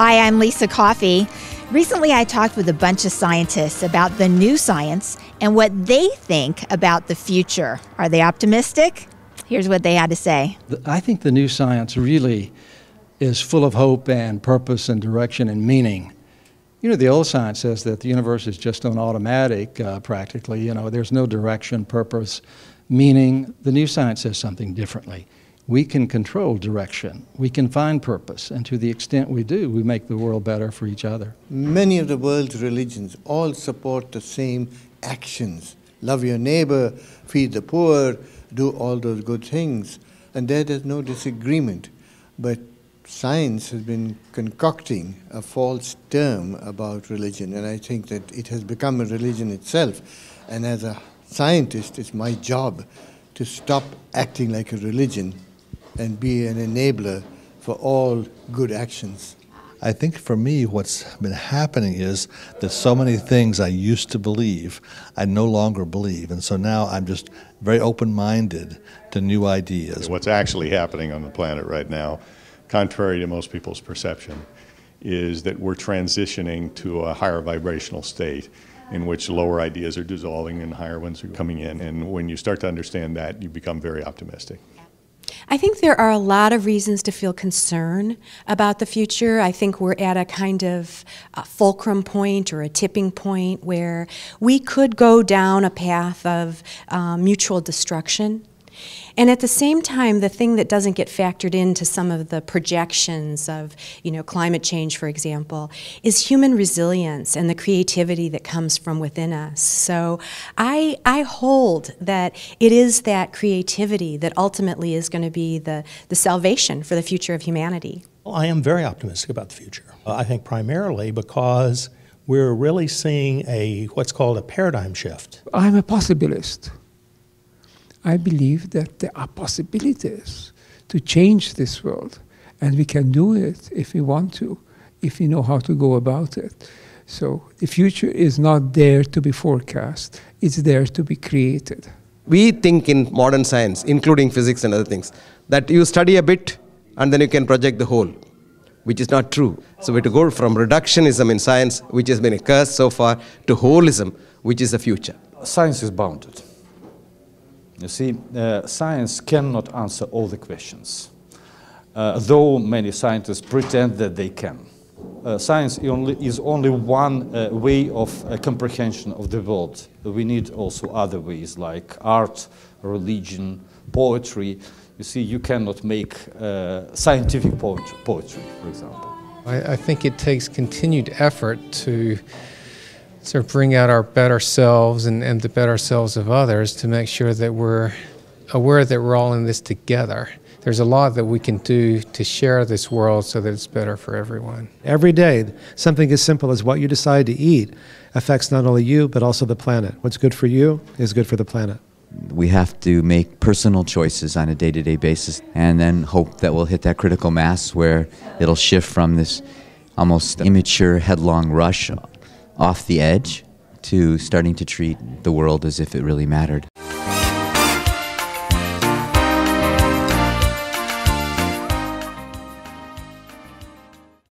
Hi, I'm Lisa Coffey. Recently, I talked with a bunch of scientists about the new science and what they think about the future. Are they optimistic? Here's what they had to say. I think the new science really is full of hope and purpose and direction and meaning. You know, the old science says that the universe is just on automatic, practically. You know, there's no direction, purpose, meaning. The new science says something differently. We can control direction. We can find purpose. And to the extent we do, we make the world better for each other. Many of the world's religions all support the same actions. Love your neighbor, feed the poor, do all those good things. And there's no disagreement. But science has been concocting a false term about religion, and I think that it has become a religion itself. And as a scientist, it's my job to stop acting like a religion and be an enabler for all good actions. I think for me what's been happening is that so many things I used to believe, I no longer believe. And so now I'm just very open-minded to new ideas. What's actually happening on the planet right now, contrary to most people's perception, is that we're transitioning to a higher vibrational state in which lower ideas are dissolving and higher ones are coming in. And when you start to understand that, you become very optimistic. I think there are a lot of reasons to feel concern about the future. I think we're at a kind of a fulcrum point or a tipping point where we could go down a path of mutual destruction. And at the same time, the thing that doesn't get factored into some of the projections of, climate change, for example, is human resilience and the creativity that comes from within us. So I hold that it is that creativity that ultimately is going to be the salvation for the future of humanity. Well, I am very optimistic about the future. I think primarily because we're really seeing what's called a paradigm shift. I'm a possibilist. I believe that there are possibilities to change this world, and we can do it if we want to, if we know how to go about it. So the future is not there to be forecast, it's there to be created. We think in modern science, including physics and other things, that you study a bit and then you can project the whole, which is not true. So we have to go from reductionism in science, which has been a curse so far, to holism, which is the future. Science is bounded. You see, science cannot answer all the questions, though many scientists pretend that they can. Science is only one way of comprehension of the world. We need also other ways like art, religion, poetry. You see, you cannot make scientific poetry, for example. I think it takes continued effort to sort of bring out our better selves and the better selves of others to make sure that we're aware that we're all in this together. There's a lot that we can do to share this world so that it's better for everyone. Every day, something as simple as what you decide to eat affects not only you, but also the planet. What's good for you is good for the planet. We have to make personal choices on a day-to-day basis and then hope that we'll hit that critical mass where it'll shift from this almost immature, headlong rush off the edge to starting to treat the world as if it really mattered.